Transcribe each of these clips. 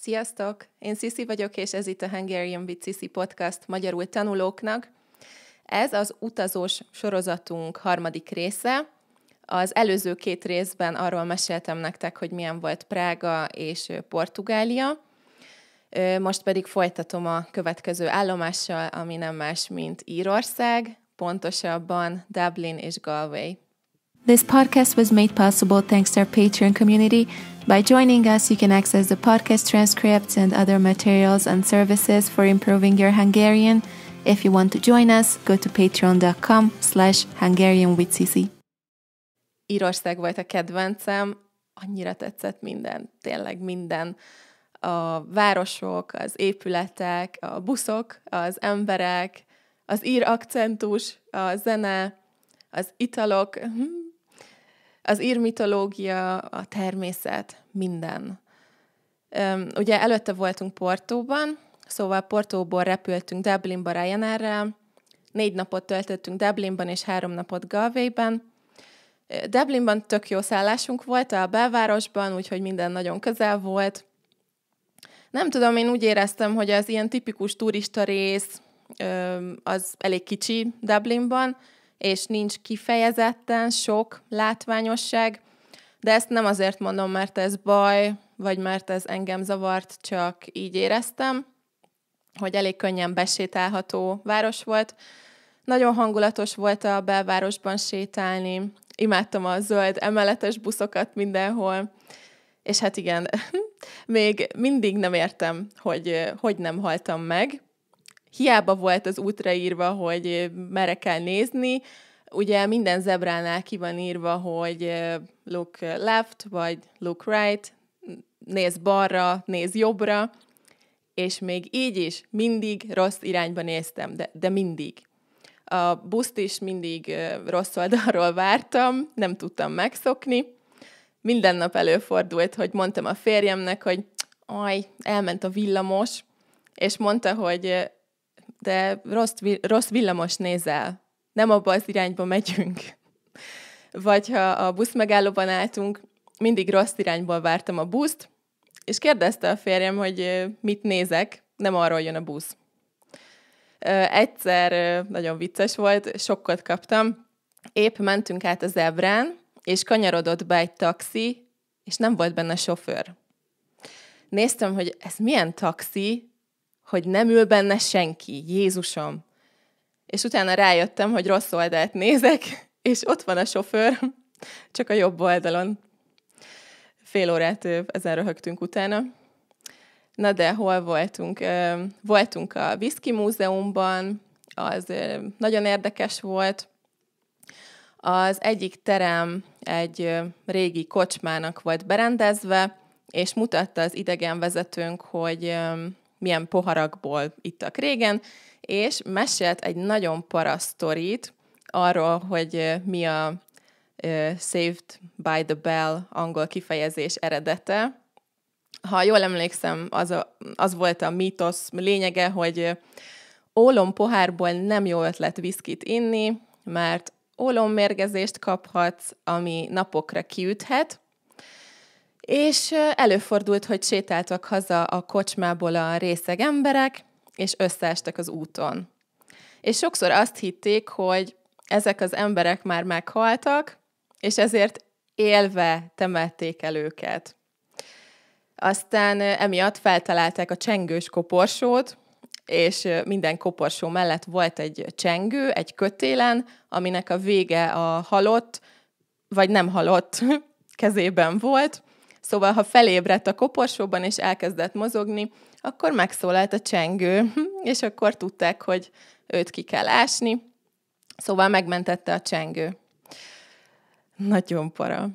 Sziasztok! Én Sziszi vagyok, és ez itt a Hungarian with Sissi podcast magyarul tanulóknak. Ez az utazós sorozatunk harmadik része. Az előző 2 részben arról meséltem nektek, hogy milyen volt Prága és Portugália. Most pedig folytatom a következő állomással, ami nem más, mint Írország, pontosabban Dublin és Galway. This podcast was made possible thanks to our Patreon community. By joining us, you can access the podcast transcripts and other materials and services for improving your Hungarian. If you want to join us, go to patreon.com/HungarianWithSissi. Írország volt a kedvencem, annyira tetszett minden, tényleg minden. A városok, az épületek, a buszok, az emberek, az ír akcentus, a zene, az italok, az ír mitológia, a természet, minden. Ugye előtte voltunk Portóban, szóval Portóból repültünk Dublinba Ryanairrel, 4 napot töltöttünk Dublinban és 3 napot Galwayben. Dublinban tök jó szállásunk volt a belvárosban, úgyhogy minden nagyon közel volt. Nem tudom, én úgy éreztem, hogy az ilyen tipikus turista rész az elég kicsi Dublinban, és nincs kifejezetten sok látványosság, de ezt nem azért mondom, mert ez baj, vagy mert ez engem zavart, csak így éreztem, hogy elég könnyen besétálható város volt. Nagyon hangulatos volt a belvárosban sétálni, imádtam a zöld emeletes buszokat mindenhol, és hát igen, még mindig nem értem, hogy nem haltam meg. Hiába volt az útra írva, hogy merre kell nézni, ugye minden zebránál ki van írva, hogy look left, vagy look right, nézz balra, nézz jobbra, és még így is mindig rossz irányba néztem, de mindig. A buszt is mindig rossz oldalról vártam, nem tudtam megszokni. Minden nap előfordult, hogy mondtam a férjemnek, hogy elment a villamos, és mondta, hogy de rossz villamos nézel, nem abba az irányba megyünk. Vagy ha a busz megállóban álltunk, mindig rossz irányból vártam a buszt, és kérdezte a férjem, hogy mit nézek, nem arról jön a busz. Egyszer nagyon vicces volt, sokkot kaptam, épp mentünk át a zebrán, és kanyarodott be egy taxi, és nem volt benne sofőr. Néztem, hogy ez milyen taxi, hogy nem ül benne senki, Jézusom. És utána rájöttem, hogy rossz oldalt nézek, és ott van a sofőr, csak a jobb oldalon. Fél órát ezen röhögtünk utána. Na de hol voltunk? Voltunk a Whisky Múzeumban, az nagyon érdekes volt. Az egyik terem egy régi kocsmának volt berendezve, és mutatta az idegenvezetőnk, hogy milyen poharakból ittak régen, és mesélt egy nagyon paraszt sztorit arról, hogy mi a Saved by the Bell angol kifejezés eredete. Ha jól emlékszem, az volt a mítosz lényege, hogy ólom pohárból nem jó ötlet viszkit inni, mert ólommérgezést kaphatsz, ami napokra kiüthet, és előfordult, hogy sétáltak haza a kocsmából a részeg emberek, és összeestek az úton. És sokszor azt hitték, hogy ezek az emberek már meghaltak, és ezért élve temették el őket. Aztán emiatt feltalálták a csengős koporsót, és minden koporsó mellett volt egy csengő, egy kötélen, aminek a vége a halott, vagy nem halott kezében volt. Szóval, ha felébredt a koporsóban, és elkezdett mozogni, akkor megszólalt a csengő, és akkor tudták, hogy őt ki kell ásni. Szóval megmentette a csengő. Nagyon para.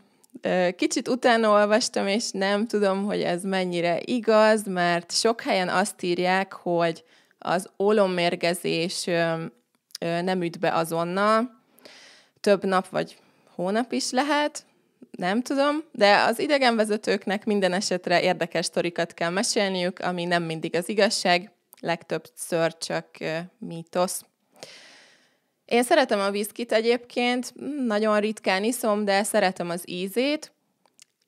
Kicsit utána olvastam, és nem tudom, hogy ez mennyire igaz, mert sok helyen azt írják, hogy az ólommérgezés nem üt be azonnal. Több nap vagy hónap is lehet, nem tudom, de az idegenvezetőknek minden esetre érdekes sztorikat kell mesélniük, ami nem mindig az igazság, legtöbbször csak mítosz. Én szeretem a viszkit egyébként, nagyon ritkán iszom, de szeretem az ízét,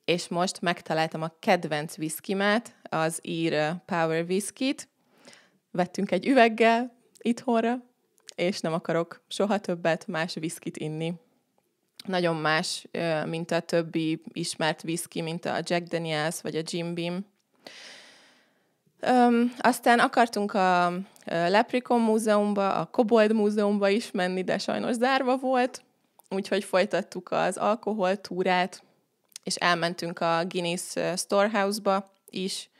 és most megtaláltam a kedvenc viszkimet, az ír Power Whisky-t. Vettünk egy üveggel itthonra, és nem akarok soha többet más whiskyt inni. Nagyon más, mint a többi ismert whisky, mint a Jack Daniels vagy a Jim Beam. Aztán akartunk a Leprechaun Múzeumba, a Kobold Múzeumba is menni, de sajnos zárva volt, úgyhogy folytattuk az alkoholtúrát, és elmentünk a Guinness Storehouse-ba is.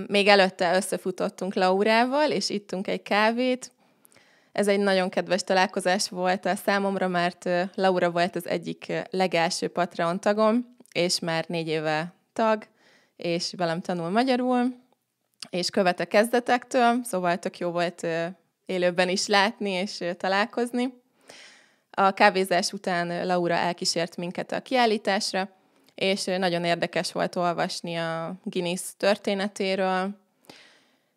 Még előtte összefutottunk Laurával, és ittunk egy kávét. Ez egy nagyon kedves találkozás volt a számomra, mert Laura volt az egyik legelső Patreon tagom, és már 4 éve tag, és velem tanul magyarul, és követ a kezdetektől, szóval tök jó volt élőben is látni és találkozni. A kávézás után Laura elkísért minket a kiállításra, és nagyon érdekes volt olvasni a Guinness történetéről,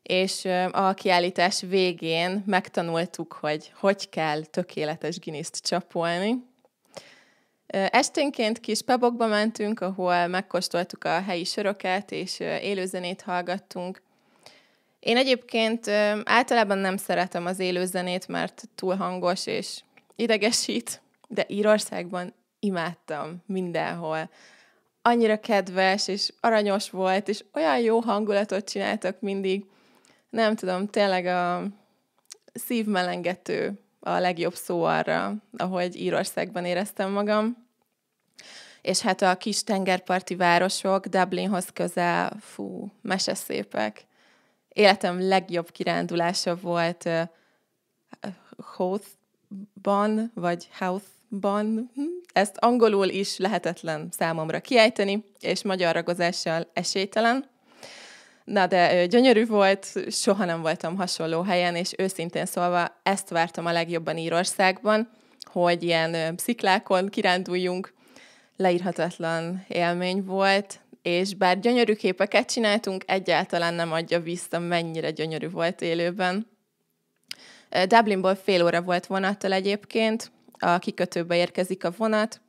és a kiállítás végén megtanultuk, hogy kell tökéletes Guinness-t csapolni. Esténként kis pubokba mentünk, ahol megkóstoltuk a helyi söröket, és élőzenét hallgattunk. Én egyébként általában nem szeretem az élőzenét, mert túl hangos és idegesít, de Írországban imádtam mindenhol. Annyira kedves és aranyos volt, és olyan jó hangulatot csináltak mindig. Nem tudom, tényleg a szívmelengető a legjobb szó arra, ahogy Írországban éreztem magam. És hát a kis tengerparti városok, Dublinhoz közel, meseszépek. Életem legjobb kirándulása volt Houthban, vagy Houthban. Ezt angolul is lehetetlen számomra kiejteni, és magyar ragozással esélytelen. Na, de gyönyörű volt, soha nem voltam hasonló helyen, és őszintén szólva ezt vártam a legjobban Írországban, hogy ilyen sziklákon kiránduljunk, leírhatatlan élmény volt, és bár gyönyörű képeket csináltunk, egyáltalán nem adja vissza, mennyire gyönyörű volt élőben. Dublinból fél óra volt vonattal egyébként, a kikötőbe érkezik a vonat,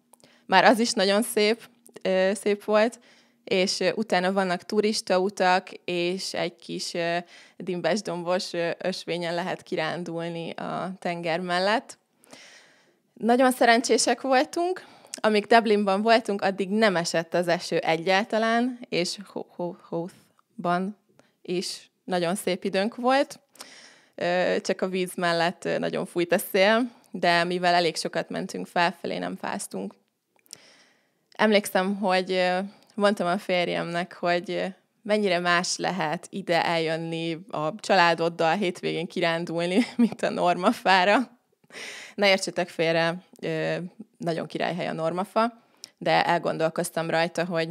már az is nagyon szép volt, és utána vannak turistautak, és egy kis dimbes-dombos ösvényen lehet kirándulni a tenger mellett. Nagyon szerencsések voltunk, amíg Dublinban voltunk, addig nem esett az eső egyáltalán, és Houthban is nagyon szép időnk volt. Csak a víz mellett nagyon fújt a szél, de mivel elég sokat mentünk felfelé, nem fáztunk. Emlékszem, hogy mondtam a férjemnek, hogy mennyire más lehet ide eljönni a családoddal hétvégén kirándulni, mint a Normafára. Ne értsetek félre, nagyon királyhely a Normafa, de elgondolkoztam rajta, hogy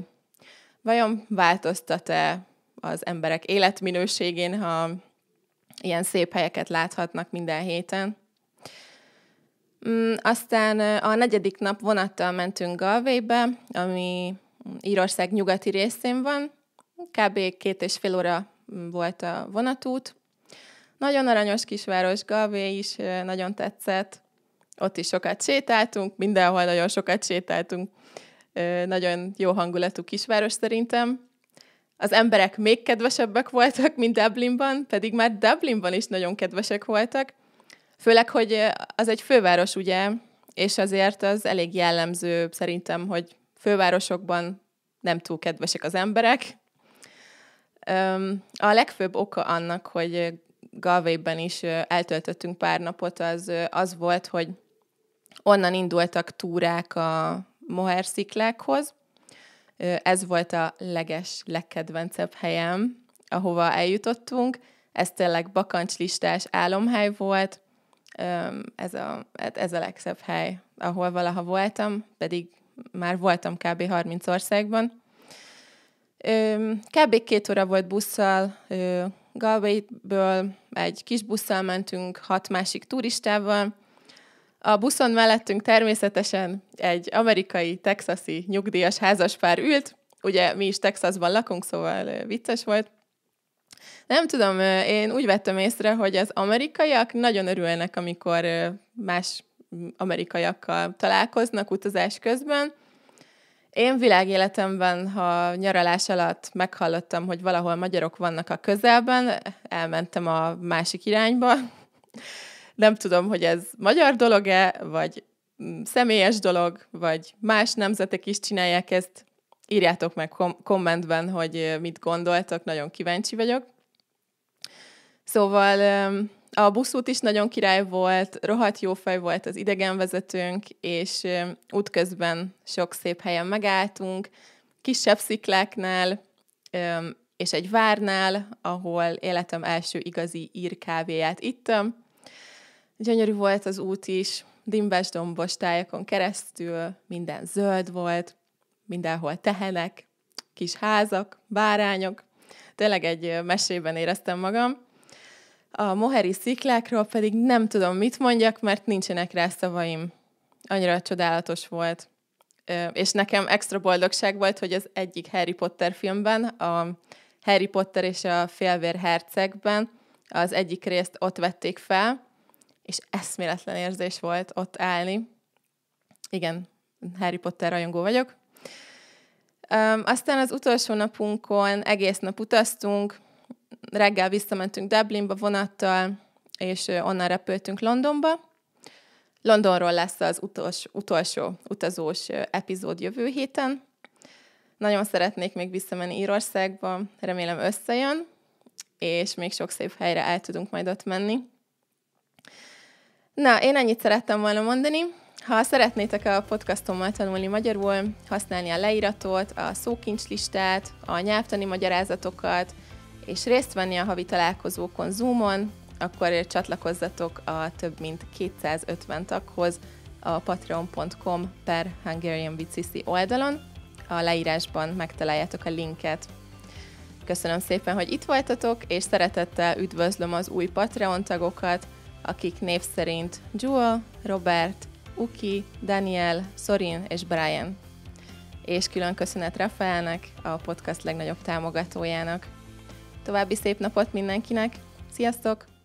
vajon változtat-e az emberek életminőségén, ha ilyen szép helyeket láthatnak minden héten. Aztán a 4. nap vonattal mentünk Galwaybe, ami Írország nyugati részén van. Kb. 2,5 óra volt a vonatút. Nagyon aranyos kisváros, Galway is nagyon tetszett. Ott is sokat sétáltunk, mindenhol nagyon sokat sétáltunk. Nagyon jó hangulatú kisváros szerintem. Az emberek még kedvesebbek voltak, mint Dublinban, pedig már Dublinban is nagyon kedvesek voltak. Főleg, hogy az egy főváros, ugye, és azért az elég jellemző szerintem, hogy fővárosokban nem túl kedvesek az emberek. A legfőbb oka annak, hogy Galwayben is eltöltöttünk pár napot, az volt, hogy onnan indultak túrák a Moher-sziklákhoz. Ez volt a legkedvencebb helyem, ahova eljutottunk. Ez tényleg bakancslistás álomhely volt. Ez a legszebb hely, ahol valaha voltam, pedig már voltam kb. 30 országban. Kb. 2 óra volt busszal, Galwayből egy kis busszal mentünk 6 másik turistával. A buszon mellettünk természetesen egy amerikai, texasi nyugdíjas házaspár ült. Ugye mi is Texasban lakunk, szóval vicces volt. Nem tudom, én úgy vettem észre, hogy az amerikaiak nagyon örülnek, amikor más amerikaiakkal találkoznak utazás közben, Én világéletemben, ha nyaralás alatt meghallottam, hogy valahol magyarok vannak a közelben, elmentem a másik irányba. Nem tudom, hogy ez magyar dolog-e, vagy személyes dolog, vagy más nemzetek is csinálják ezt. Írjátok meg kommentben, hogy mit gondoltok, nagyon kíváncsi vagyok. Szóval a buszút is nagyon király volt, rohadt jó fej volt az idegenvezetőnk, és útközben sok szép helyen megálltunk, kisebb szikláknál, és egy várnál, ahol életem első igazi ír kávéját ittam. Gyönyörű volt az út is, dimbes-dombos tájakon keresztül, minden zöld volt, mindenhol tehenek, kis házak, bárányok. Tényleg egy mesében éreztem magam. A moheri sziklákról pedig nem tudom, mit mondjak, mert nincsenek rá szavaim. Annyira csodálatos volt. És nekem extra boldogság volt, hogy az egyik Harry Potter filmben, a Harry Potter és a Félvér hercegben az egyik részt ott vették fel, és eszméletlen érzés volt ott állni. Igen, Harry Potter rajongó vagyok. Aztán az utolsó napunkon egész nap utaztunk, reggel visszamentünk Dublinba vonattal, és onnan repültünk Londonba. Londonról lesz az utolsó utazós epizód jövő héten. Nagyon szeretnék még visszamenni Írországba, remélem összejön, és még sok szép helyre el tudunk majd ott menni. Na, én ennyit szerettem volna mondani. Ha szeretnétek a podcastommal tanulni magyarul, használni a leíratot, a szókincslistát, a nyelvtani magyarázatokat, és részt venni a havi találkozókon Zoomon, akkor csatlakozzatok a több mint 250 taghoz a patreon.com/HungarianWithCici oldalon. A leírásban megtaláljátok a linket. Köszönöm szépen, hogy itt voltatok, és szeretettel üdvözlöm az új Patreon tagokat, akik név szerint Jewel, Robert, Uki, Daniel, Sorin és Brian. És külön köszönet Rafaelnek, a podcast legnagyobb támogatójának. További szép napot mindenkinek! Sziasztok!